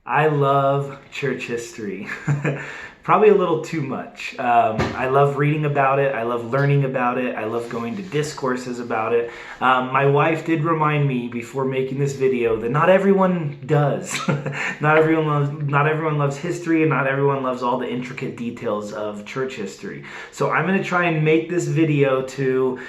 I love church history. Probably a little too much. I love reading about it. I love learning about it. I love going to discourses about it. My wife did remind me before making this video that not everyone does. Not everyone loves history, and not everyone loves all the intricate details of church history. So I'm going to try and make this video to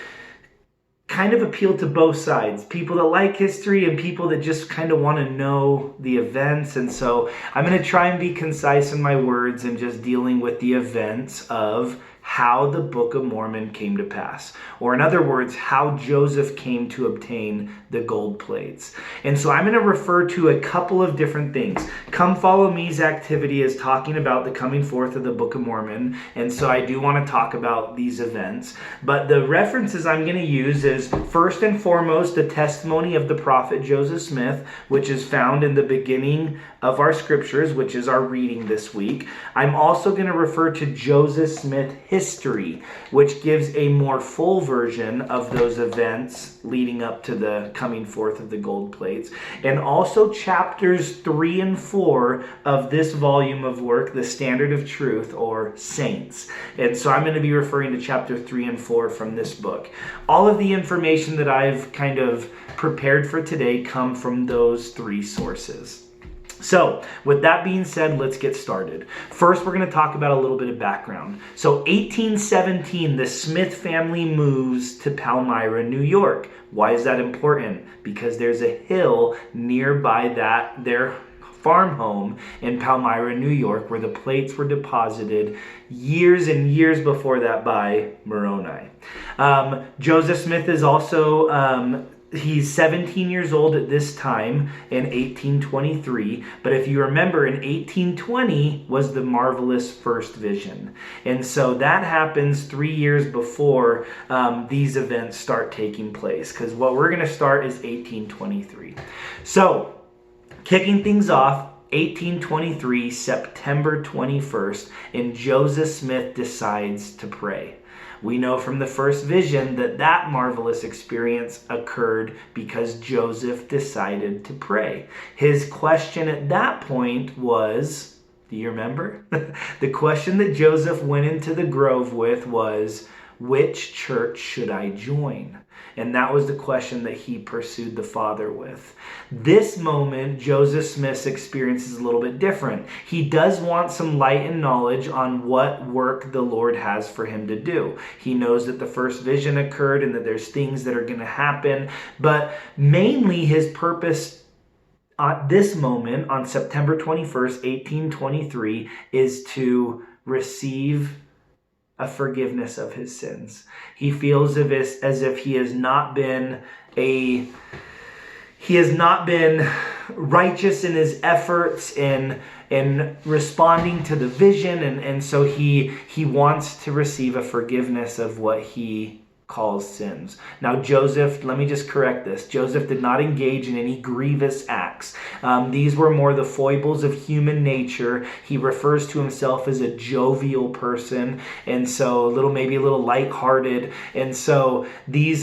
kind of appeal to both sides, people that like history and people that just kind of want to know the events. And so I'm going to try and be concise in my words and just dealing with the events of how the Book of Mormon came to pass, or in other words, how Joseph came to obtain the gold plates. And so I'm going to refer to a couple of different things. Come Follow Me's activity is talking about the coming forth of the Book of Mormon, and so I do want to talk about these events. But the references I'm going to use is first and foremost the testimony of the prophet Joseph Smith, which is found in the beginning of our scriptures, which is our reading this week. I'm also going to refer to Joseph Smith history, which gives a more full version of those events leading up to the coming forth of the gold plates, and also chapters 3 and 4 of this volume of work, The Standard of Truth, or Saints. And so I'm going to be referring to chapter 3 and 4 from this book. All of the information that I've kind of prepared for today come from those three sources. So, with that being said, let's get started. First, we're going to talk about a little bit of background. So, 1817, the Smith family moves to Palmyra, New York. Why is that important? Because there's a hill nearby their farm home in Palmyra, New York, where the plates were deposited years and years before that by Moroni. Joseph Smith is also he's 17 years old at this time in 1823, but if you remember, in 1820 was the marvelous first vision. And so that happens 3 years before these events start taking place, because what we're going to start is 1823. So, kicking things off, 1823, September 21st, and Joseph Smith decides to pray. We know from the first vision that marvelous experience occurred because Joseph decided to pray. His question at that point was, do you remember? The question that Joseph went into the grove with was, which church should I join? And that was the question that he pursued the Father with. This moment, Joseph Smith's experience is a little bit different. He does want some light and knowledge on what work the Lord has for him to do. He knows that the first vision occurred and that there's things that are going to happen. But mainly his purpose at this moment, on September 21st, 1823, is to receive a forgiveness of his sins. He feels as if he has not been righteous in his efforts in responding to the vision, and so he wants to receive a forgiveness of what he calls sins. Now Joseph, let me just correct this. Joseph did not engage in any grievous acts. These were more the foibles of human nature. He refers to himself as a jovial person, and so maybe a little lighthearted. And so this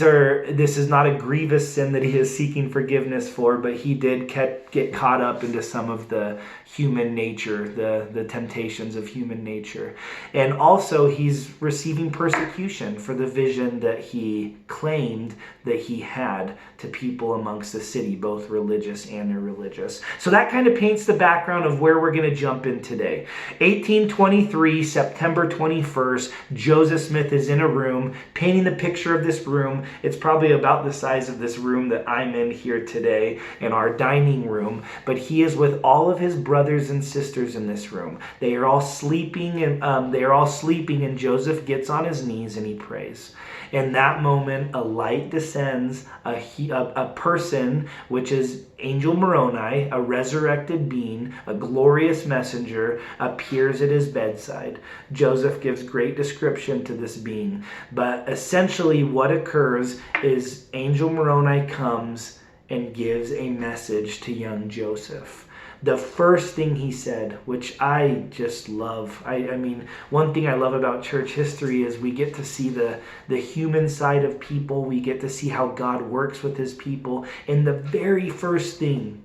is not a grievous sin that he is seeking forgiveness for, but he did get caught up into some of the human nature, the temptations of human nature. And also he's receiving persecution for the vision that he claimed that he had to people amongst the city, both religious and irreligious. So that kind of paints the background of where we're going to jump in today. 1823, September 21st, Joseph Smith is in a room, painting the picture of this room. It's probably about the size of this room that I'm in here today, in our dining room, but he is with all of his brothers and sisters in this room. They are all sleeping, and Joseph gets on his knees and he prays. In that moment, a light descends, a person, which is Angel Moroni, a resurrected being, a glorious messenger, appears at his bedside. Joseph gives great description to this being, but essentially what occurs is Angel Moroni comes and gives a message to young Joseph. The first thing he said, which I just love, I mean, one thing I love about church history is we get to see the human side of people. We get to see how God works with his people. And the very first thing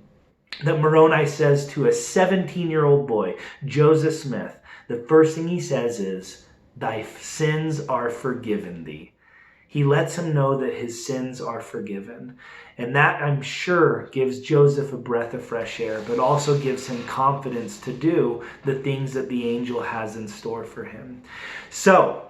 that Moroni says to a 17-year-old boy, Joseph Smith, the first thing he says is, "Thy sins are forgiven thee." He lets him know that his sins are forgiven. And that, I'm sure, gives Joseph a breath of fresh air, but also gives him confidence to do the things that the angel has in store for him. So,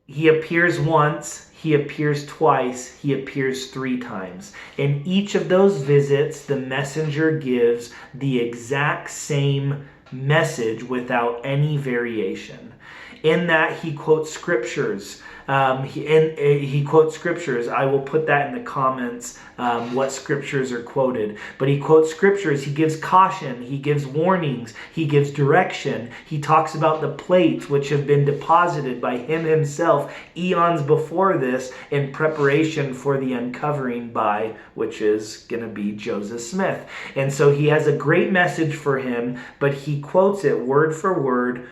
he appears once, he appears twice, he appears 3 times. In each of those visits, the messenger gives the exact same message without any variation. In that, he quotes scriptures. He quotes scriptures. I will put that in the comments, what scriptures are quoted. But he quotes scriptures. He gives caution. He gives warnings. He gives direction. He talks about the plates which have been deposited by him himself eons before this in preparation for the uncovering by, which is going to be Joseph Smith. And so he has a great message for him, but he quotes it word for word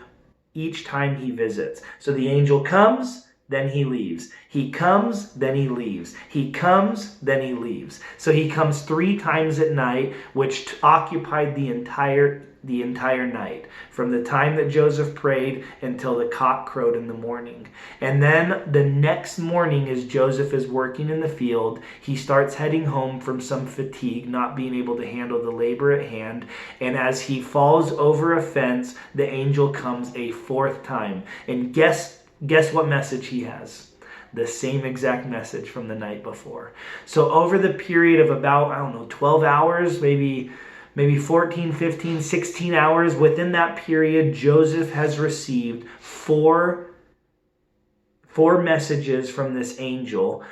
each time he visits. So the angel comes, then he leaves. He comes, then he leaves. He comes, then he leaves. So he comes 3 times at night, which occupied the entire night, from the time that Joseph prayed until the cock crowed in the morning. And then the next morning, as Joseph is working in the field, he starts heading home from some fatigue, not being able to handle the labor at hand. And as he falls over a fence, the angel comes a 4th time. And guess what message he has? The same exact message from the night before. So over the period of about, 12 hours, maybe 14, 15, 16 hours, within that period, Joseph has received 4 messages from this angel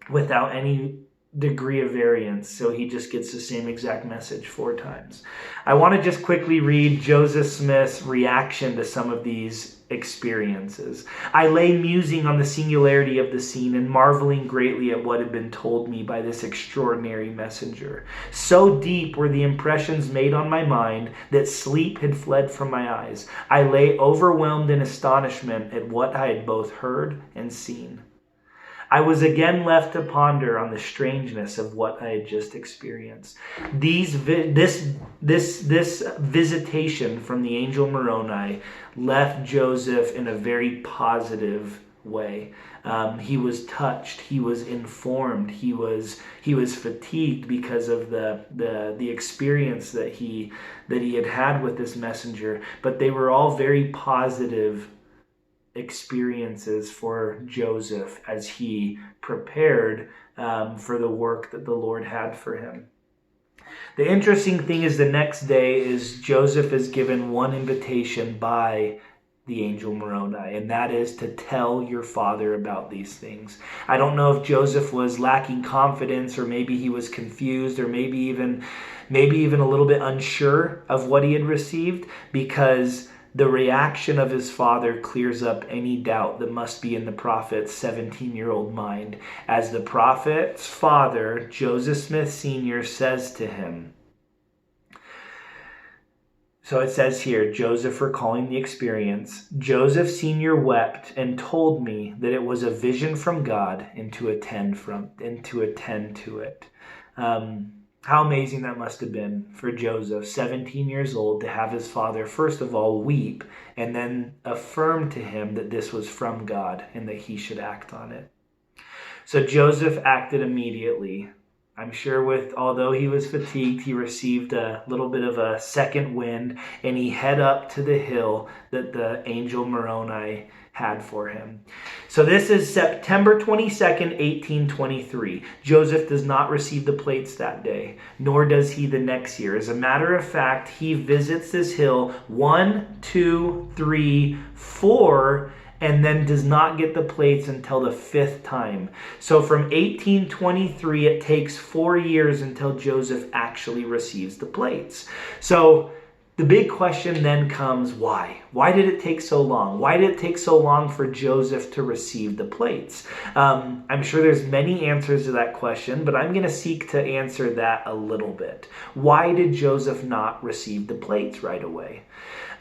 without any degree of variance. So he just gets the same exact message 4 times. I want to just quickly read Joseph Smith's reaction to some of these experiences. "I lay musing on the singularity of the scene and marveling greatly at what had been told me by this extraordinary messenger. So deep were the impressions made on my mind that sleep had fled from my eyes. I lay overwhelmed in astonishment at what I had both heard and seen. I was again left to ponder on the strangeness of what I had just experienced." This visitation from the angel Moroni left Joseph in a very positive way. He was touched. He was informed. He was fatigued because of the experience that he had with this messenger. But they were all very positive experiences for Joseph as he prepared for the work that the Lord had for him. The interesting thing is the next day is Joseph is given one invitation by the angel Moroni, and that is to tell your father about these things. I don't know if Joseph was lacking confidence, or maybe he was confused, or maybe even a little bit unsure of what he had received, because the reaction of his father clears up any doubt that must be in the prophet's 17-year-old mind. As the prophet's father, Joseph Smith Sr., says to him, so it says here, Joseph recalling the experience, "Joseph Sr. wept and told me that it was a vision from God and to attend to it." How amazing that must have been for Joseph, 17 years old, to have his father, first of all, weep and then affirm to him that this was from God and that he should act on it. So Joseph acted immediately. I'm sure although he was fatigued, he received a little bit of a second wind, and he head up to the hill that the angel Moroni had for him. So this is September 22nd, 1823. Joseph does not receive the plates that day, nor does he the next year. As a matter of fact, he visits this hill 1, 2, 3, 4, and then does not get the plates until the 5th time. So from 1823, it takes 4 years until Joseph actually receives the plates. So the big question then comes, why? Why did it take so long? Why did it take so long for Joseph to receive the plates? I'm sure there's many answers to that question, but I'm going to seek to answer that a little bit. Why did Joseph not receive the plates right away?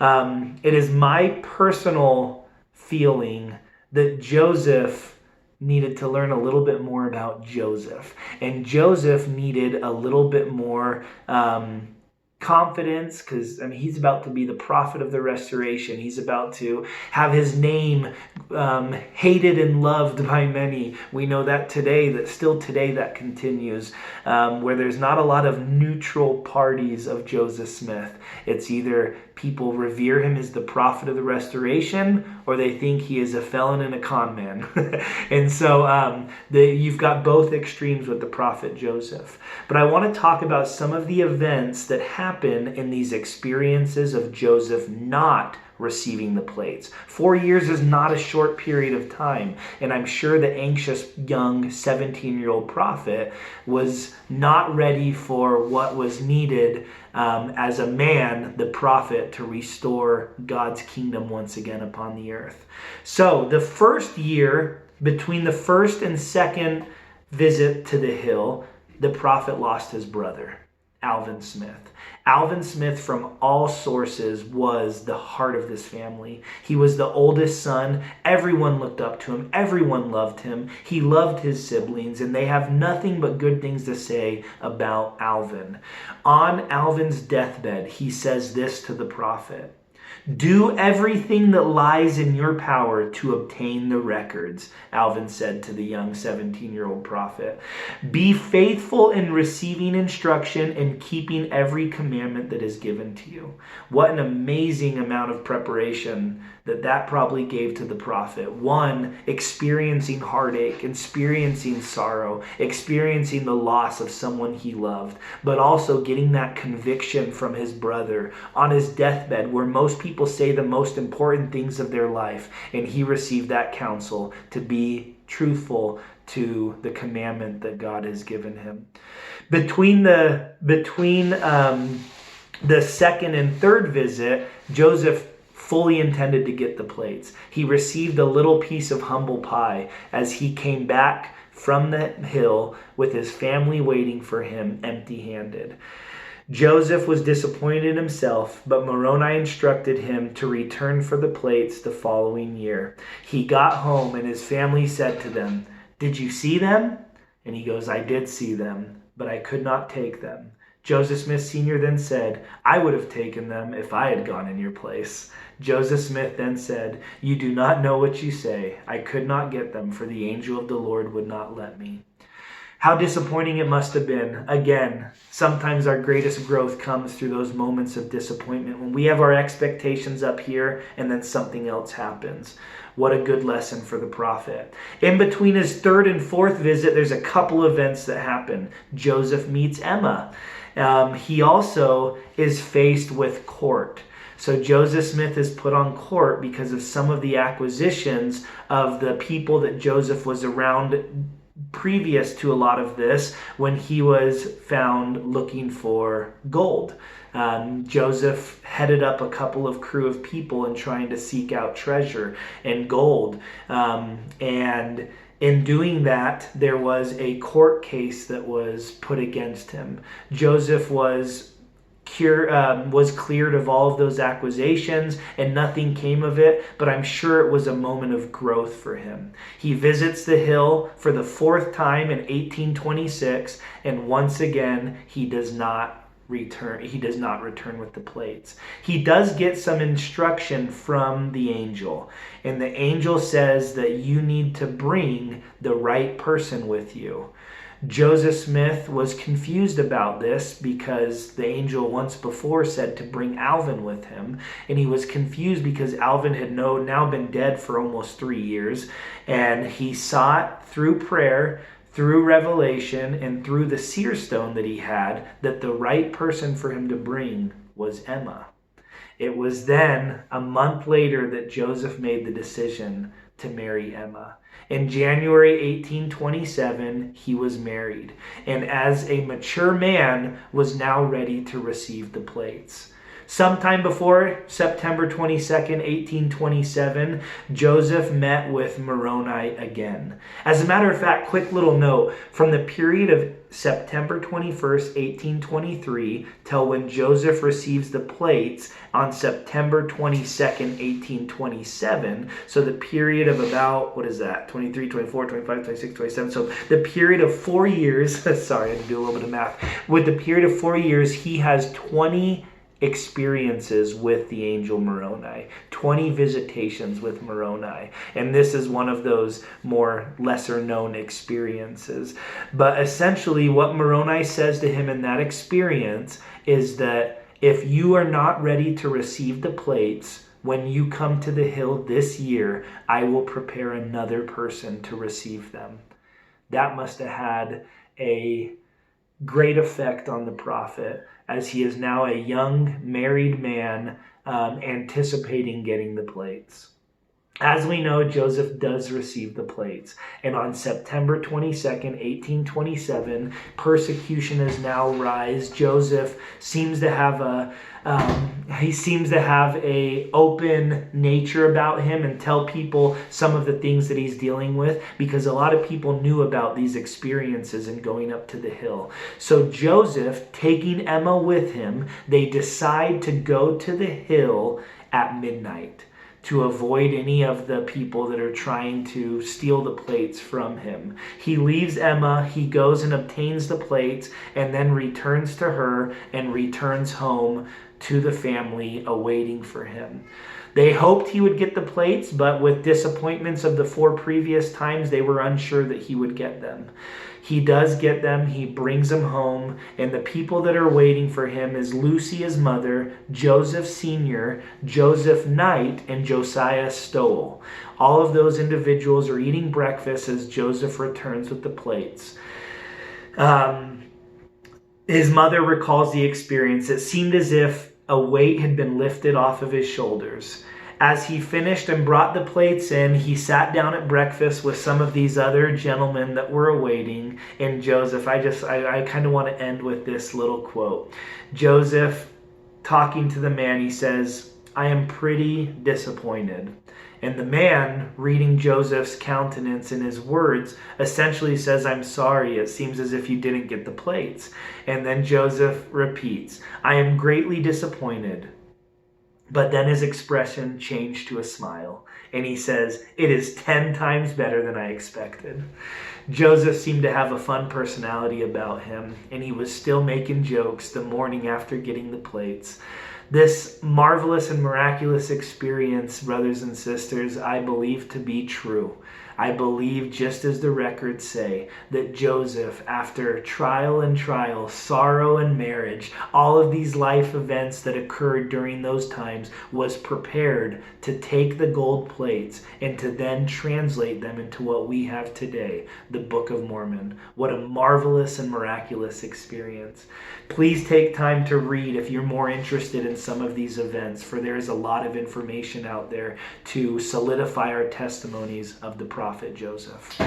It is my personal feeling that Joseph needed to learn a little bit more about Joseph. And Joseph needed a little bit more confidence, because he's about to be the prophet of the restoration. He's about to have his name hated and loved by many. We know that still today that continues, where there's not a lot of neutral parties of Joseph Smith. It's either people revere him as the prophet of the restoration, or they think he is a felon and a con man. And so you've got both extremes with the prophet Joseph. But I want to talk about some of the events that happen in these experiences of Joseph not receiving the plates. 4 years is not a short period of time, and I'm sure the anxious young 17-year-old prophet was not ready for what was needed as a man, the prophet, to restore God's kingdom once again upon the earth. So the first year, between the first and second visit to the hill, the prophet lost his brother, Alvin Smith. Alvin Smith, from all sources, was the heart of this family. He was the oldest son. Everyone looked up to him. Everyone loved him. He loved his siblings, and they have nothing but good things to say about Alvin. On Alvin's deathbed, he says this to the prophet: "Do everything that lies in your power to obtain the records," Alvin said to the young 17-year-old prophet. "Be faithful in receiving instruction and keeping every commandment that is given to you." What an amazing amount of preparation that probably gave to the prophet. One, experiencing heartache, experiencing sorrow, experiencing the loss of someone he loved, but also getting that conviction from his brother on his deathbed, where most people say the most important things of their life, and he received that counsel to be truthful to the commandment that God has given him. Between the second and third visit, Joseph fully intended to get the plates. He received a little piece of humble pie as he came back from the hill with his family waiting for him empty-handed. Joseph was disappointed in himself, but Moroni instructed him to return for the plates the following year. He got home and his family said to them, "Did you see them?" And he goes, "I did see them, but I could not take them." Joseph Smith Sr. then said, "I would have taken them if I had gone in your place." Joseph Smith then said, "You do not know what you say. I could not get them, for the angel of the Lord would not let me." How disappointing it must have been. Again, sometimes our greatest growth comes through those moments of disappointment when we have our expectations up here and then something else happens. What a good lesson for the prophet. In between his third and fourth visit, there's a couple events that happen. Joseph meets Emma. He also is faced with court. So Joseph Smith is put on court because of some of the acquisitions of the people that Joseph was around previous to a lot of this, when he was found looking for gold. Joseph headed up a couple of crew of people in trying to seek out treasure and gold. And in doing that, there was a court case that was put against him. Joseph was cleared of all of those accusations, and nothing came of it, but I'm sure it was a moment of growth for him. He visits the hill for the fourth time in 1826, and once again, he does not return with the plates. He does get some instruction from the angel, and the angel says that you need to bring the right person with you. Joseph Smith was confused about this because the angel once before said to bring Alvin with him, and he was confused because Alvin had now been dead for almost 3 years, and he sought through prayer, through revelation, and through the seer stone that he had, that the right person for him to bring was Emma. It was then, a month later, that Joseph made the decision to marry Emma. In January 1827, he was married, and as a mature man, was now ready to receive the plates. Sometime before September 22nd, 1827, Joseph met with Moroni again. As a matter of fact, quick little note, from the period of September 21st, 1823, till when Joseph receives the plates on September 22nd, 1827, so the period of about, 23, 24, 25, 26, 27, so the period of 4 years, sorry, I had to do a little bit of math, with the period of 4 years, he has 20 experiences with the angel Moroni, 20 visitations with Moroni. And this is one of those more lesser known experiences. But essentially what Moroni says to him in that experience is that if you are not ready to receive the plates, when you come to the hill this year, I will prepare another person to receive them. That must have had a great effect on the prophet, as he is now a young married man anticipating getting the plates. As we know, Joseph does receive the plates, and on September 22nd, 1827, persecution has now rise. Joseph seems to have a open nature about him and tell people some of the things that he's dealing with, because a lot of people knew about these experiences and going up to the hill. So Joseph, taking Emma with him, they decide to go to the hill at midnight to avoid any of the people that are trying to steal the plates from him. He leaves Emma, he goes and obtains the plates, and then returns to her and returns home to the family awaiting for him. They hoped he would get the plates, but with disappointments of the 4 previous times, they were unsure that he would get them. He does get them, he brings them home, and the people that are waiting for him is Lucy, his mother, Joseph Sr., Joseph Knight, and Josiah Stowell. All of those individuals are eating breakfast as Joseph returns with the plates. His mother recalls the experience. It seemed as if a weight had been lifted off of his shoulders. As he finished and brought the plates in, he sat down at breakfast with some of these other gentlemen that were awaiting. And Joseph, I kind of want to end with this little quote. Joseph, talking to the man, he says, "I am pretty disappointed." And the man, reading Joseph's countenance and his words, essentially says, "I'm sorry, it seems as if you didn't get the plates." And then Joseph repeats, "I am greatly disappointed." But then his expression changed to a smile, and he says, "It is 10 times better than I expected." Joseph seemed to have a fun personality about him, and he was still making jokes the morning after getting the plates. This marvelous and miraculous experience, brothers and sisters, I believe to be true. I believe, just as the records say, that Joseph, after trial and trial, sorrow and marriage, all of these life events that occurred during those times, was prepared to take the gold plates and to then translate them into what we have today, the Book of Mormon. What a marvelous and miraculous experience. Please take time to read if you're more interested in some of these events, for there is a lot of information out there to solidify our testimonies of the prophet Joseph.